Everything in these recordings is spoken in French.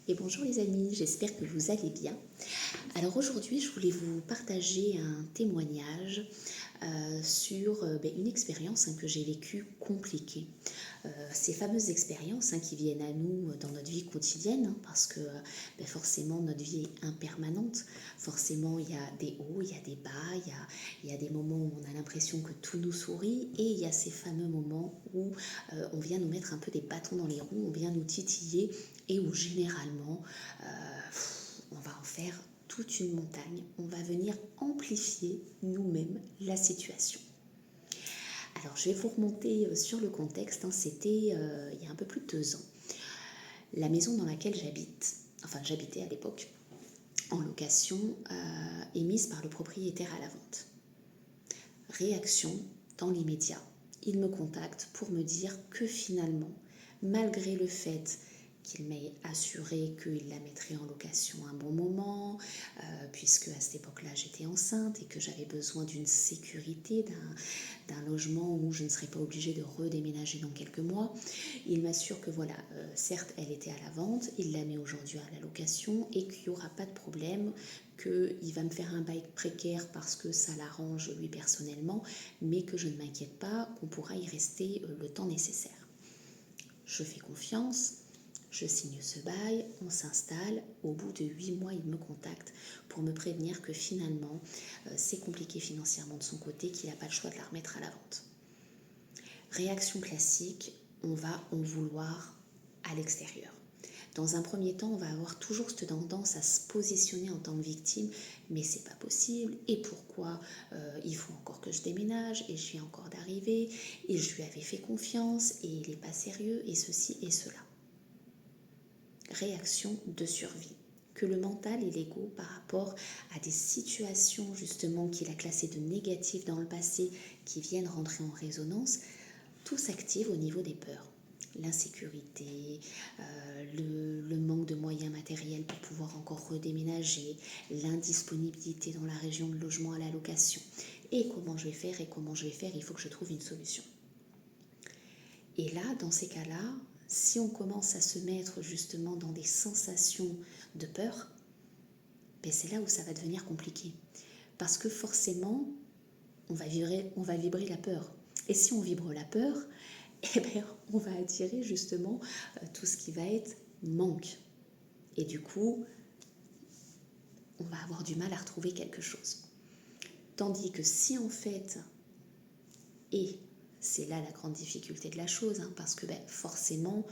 Et bonjour les amis, j'espère que vous allez bien. Alors aujourd'hui, je voulais vous partager un témoignage sur une expérience que j'ai vécue compliquée. Ces fameuses expériences qui viennent à nous dans notre vie quotidienne, parce que forcément notre vie est impermanente, forcément il y a des hauts, il y a des bas, il y a des moments où on a l'impression que tout nous sourit, et il y a ces fameux moments où on vient nous mettre un peu des bâtons dans les roues, on vient nous titiller, et où généralement on va en faire toute une montagne, on va venir amplifier nous-mêmes la situation. Alors je vais vous remonter sur le contexte, c'était il y a un peu plus de 2 ans. La maison dans laquelle j'habitais à l'époque, en location, est mise par le propriétaire à la vente. Réaction dans l'immédiat, il me contacte pour me dire que finalement, malgré le fait qu'il m'ait assuré qu'il la mettrait en location un bon moment, puisque à cette époque-là j'étais enceinte et que j'avais besoin d'une sécurité, d'un logement où je ne serais pas obligée de redéménager dans quelques mois. Il m'assure que voilà, certes elle était à la vente, il la met aujourd'hui à la location et qu'il n'y aura pas de problème, qu'il va me faire un bail précaire parce que ça l'arrange lui personnellement, mais que je ne m'inquiète pas, qu'on pourra y rester le temps nécessaire. Je fais confiance. Je signe ce bail, on s'installe. Au bout de 8 mois, il me contacte pour me prévenir que finalement, c'est compliqué financièrement de son côté, qu'il n'a pas le choix de la remettre à la vente. Réaction classique, on va en vouloir à l'extérieur. Dans un premier temps, on va avoir toujours cette tendance à se positionner en tant que victime, mais c'est pas possible, et pourquoi il faut encore que je déménage, et je viens encore d'arriver, et je lui avais fait confiance, et il n'est pas sérieux, et ceci et cela. Réaction de survie, que le mental et l'ego par rapport à des situations justement qu'il a classées de négatives dans le passé qui viennent rentrer en résonance, tout s'active au niveau des peurs. L'insécurité, le manque de moyens matériels pour pouvoir encore redéménager, l'indisponibilité dans la région de logement à la location. Et comment je vais faire, il faut que je trouve une solution. Et là, dans ces cas-là, si on commence à se mettre justement dans des sensations de peur, c'est là où ça va devenir compliqué. Parce que forcément, on va vibrer la peur. Et si on vibre la peur, on va attirer justement tout ce qui va être manque. Et du coup, on va avoir du mal à retrouver quelque chose. Tandis que si en fait, et c'est là la grande difficulté de la chose, parce que forcément,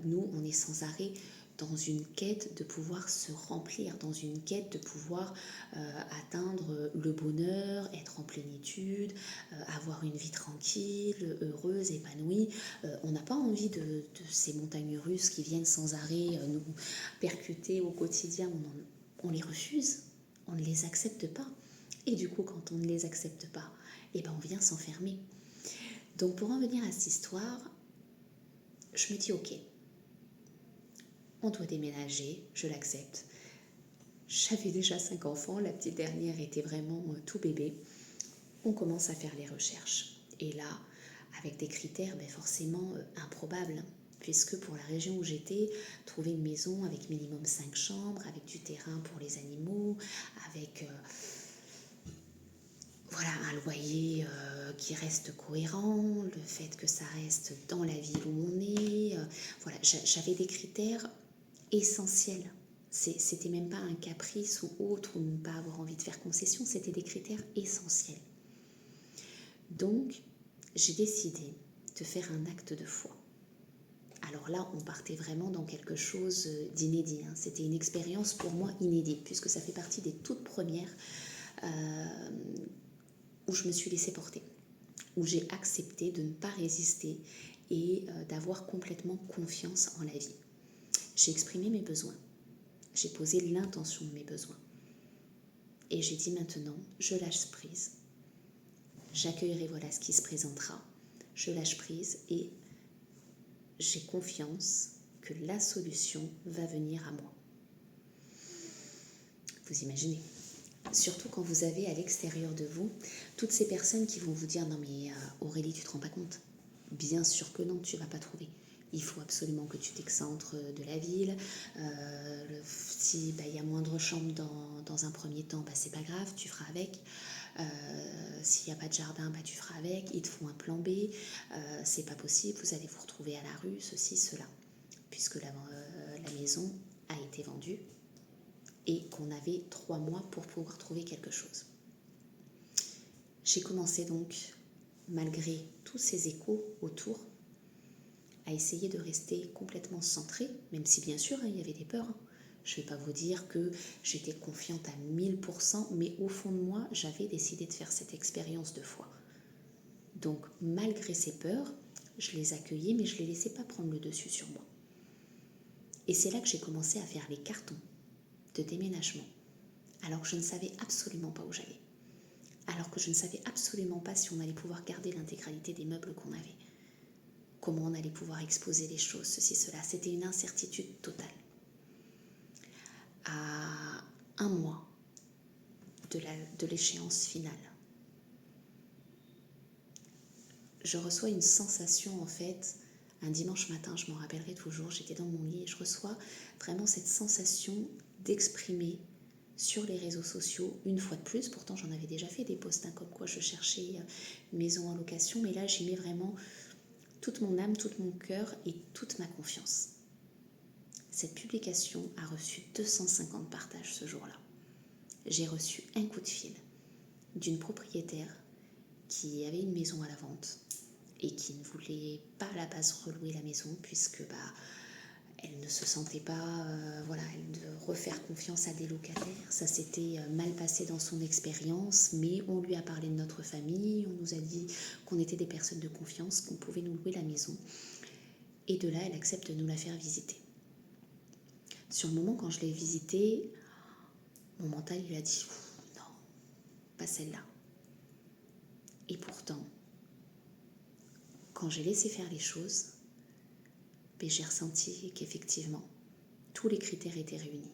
nous, on est sans arrêt dans une quête de pouvoir se remplir, dans une quête de pouvoir atteindre le bonheur, être en plénitude, avoir une vie tranquille, heureuse, épanouie. On n'a pas envie de ces montagnes russes qui viennent sans arrêt nous percuter au quotidien. On les refuse, on ne les accepte pas. Et du coup, quand on ne les accepte pas, on vient s'enfermer. Donc pour en venir à cette histoire, je me dis ok, on doit déménager, je l'accepte. J'avais déjà 5 enfants, la petite dernière était vraiment tout bébé. On commence à faire les recherches. Et là, avec des critères forcément improbables, puisque pour la région où j'étais, trouver une maison avec minimum 5 chambres, avec du terrain pour les animaux, avec un loyer qui reste cohérent, le fait que ça reste dans la ville où on est. J'avais des critères essentiels. C'était même pas un caprice ou autre, ou ne pas avoir envie de faire concession, c'était des critères essentiels. Donc, j'ai décidé de faire un acte de foi. Alors là, on partait vraiment dans quelque chose d'inédit. C'était une expérience pour moi inédite, puisque ça fait partie des toutes premières où je me suis laissée porter, où j'ai accepté de ne pas résister et d'avoir complètement confiance en la vie. J'ai exprimé mes besoins, j'ai posé l'intention de mes besoins. Et j'ai dit maintenant, je lâche prise. J'accueillerai ce qui se présentera. Je lâche prise et j'ai confiance que la solution va venir à moi. Vous imaginez ? Surtout quand vous avez à l'extérieur de vous toutes ces personnes qui vont vous dire « Non mais Aurélie, tu te rends pas compte ? Bien sûr que non, tu vas pas trouver. Il faut absolument que tu t'excentres de la ville. Si il y a moindre chambre dans un premier temps, c'est pas grave, tu feras avec. S'il n'y a pas de jardin, tu feras avec. Il te faut un plan B. C'est pas possible, vous allez vous retrouver à la rue, ceci, cela. Puisque la maison a été vendue et qu'on avait 3 mois pour pouvoir trouver quelque chose. J'ai commencé donc, malgré tous ces échos autour, à essayer de rester complètement centrée, même si bien sûr il y avait des peurs. Je ne vais pas vous dire que j'étais confiante à 1000%, mais au fond de moi, j'avais décidé de faire cette expérience de foi. Donc malgré ces peurs, je les accueillais, mais je ne les laissais pas prendre le dessus sur moi. Et c'est là que j'ai commencé à faire les cartons de déménagement, alors que je ne savais absolument pas où j'allais. Alors que je ne savais absolument pas si on allait pouvoir garder l'intégralité des meubles qu'on avait. Comment on allait pouvoir exposer les choses, ceci, cela. C'était une incertitude totale. À 1 mois de l'échéance finale, je reçois une sensation en fait, un dimanche matin, je m'en rappellerai toujours, j'étais dans mon lit et je reçois vraiment cette sensation d'exprimer sur les réseaux sociaux, une fois de plus, pourtant j'en avais déjà fait des posts comme quoi je cherchais une maison en location, mais là j'y mets vraiment toute mon âme, tout mon cœur et toute ma confiance. Cette publication a reçu 250 partages ce jour-là. J'ai reçu un coup de fil d'une propriétaire qui avait une maison à la vente et qui ne voulait pas à la base relouer la maison puisque elle ne se sentait pas de refaire confiance à des locataires. Ça s'était mal passé dans son expérience, mais on lui a parlé de notre famille, on nous a dit qu'on était des personnes de confiance, qu'on pouvait nous louer la maison. Et de là, elle accepte de nous la faire visiter. Sur le moment, quand je l'ai visitée, mon mental lui a dit « Non, pas celle-là ». Et pourtant, quand j'ai laissé faire les choses, j'ai ressenti qu'effectivement, tous les critères étaient réunis.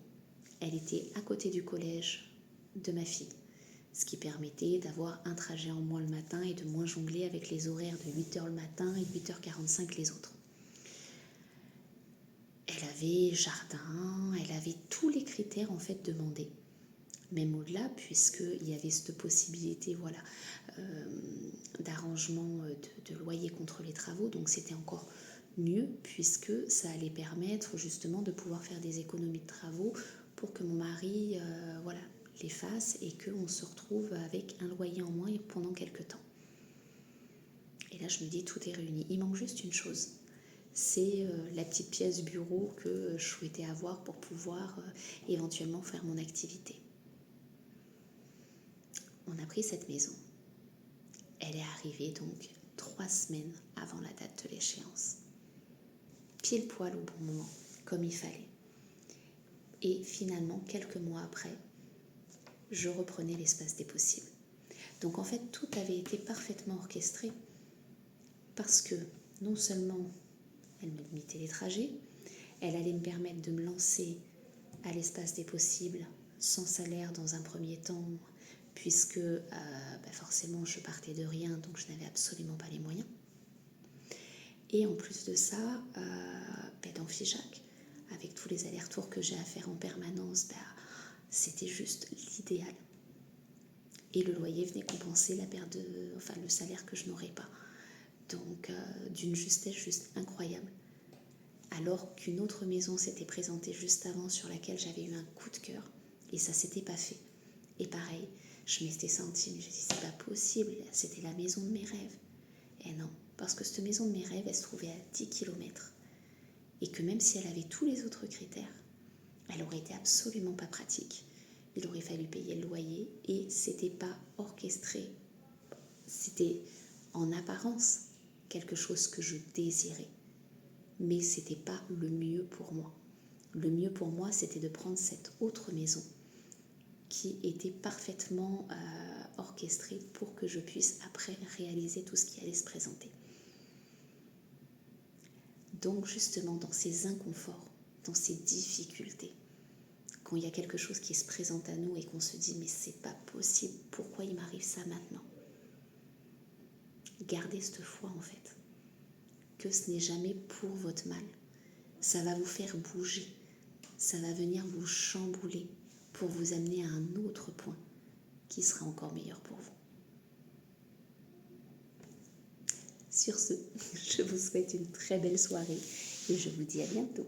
Elle était à côté du collège de ma fille, ce qui permettait d'avoir un trajet en moins le matin et de moins jongler avec les horaires de 8h le matin et 8h45 les autres. Elle avait jardin, elle avait tous les critères en fait demandés. Même au-delà, puisqu'il y avait cette possibilité d'arrangement de loyer contre les travaux, donc c'était encore mieux puisque ça allait permettre justement de pouvoir faire des économies de travaux pour que mon mari les fasse et qu'on se retrouve avec un loyer en moins pendant quelques temps. Et là je me dis tout est réuni, il manque juste une chose, c'est la petite pièce bureau que je souhaitais avoir pour pouvoir éventuellement faire mon activité. On a pris cette maison. Elle est arrivée donc 3 semaines avant la date de l'échéance. Pile poil au bon moment, comme il fallait. Et finalement, quelques mois après, je reprenais l'espace des possibles. Donc en fait, tout avait été parfaitement orchestré parce que non seulement elle me limitait les trajets, elle allait me permettre de me lancer à l'espace des possibles sans salaire dans un premier temps, puisque forcément je partais de rien, donc je n'avais absolument pas les moyens. Et en plus de ça, dans Figeac, avec tous les allers-retours que j'ai à faire en permanence, c'était juste l'idéal. Et le loyer venait compenser le salaire que je n'aurais pas. Donc d'une justesse juste incroyable. Alors qu'une autre maison s'était présentée juste avant sur laquelle j'avais eu un coup de cœur et ça s'était pas fait. Et pareil, je m'étais sentie, mais je me suis dit c'est pas possible, c'était la maison de mes rêves. Et non, parce que cette maison de mes rêves, elle se trouvait à 10 km. Et que même si elle avait tous les autres critères, elle aurait été absolument pas pratique. Il aurait fallu payer le loyer et c'était pas orchestré. C'était en apparence quelque chose que je désirais. Mais c'était pas le mieux pour moi. Le mieux pour moi, c'était de prendre cette autre maison qui était parfaitement orchestrée pour que je puisse après réaliser tout ce qui allait se présenter. Donc justement, dans ces inconforts, dans ces difficultés, quand il y a quelque chose qui se présente à nous et qu'on se dit « mais c'est pas possible, pourquoi il m'arrive ça maintenant ?» Gardez cette foi en fait, que ce n'est jamais pour votre mal. Ça va vous faire bouger, ça va venir vous chambouler pour vous amener à un autre point qui sera encore meilleur pour vous. Sur ce, je vous souhaite une très belle soirée et je vous dis à bientôt.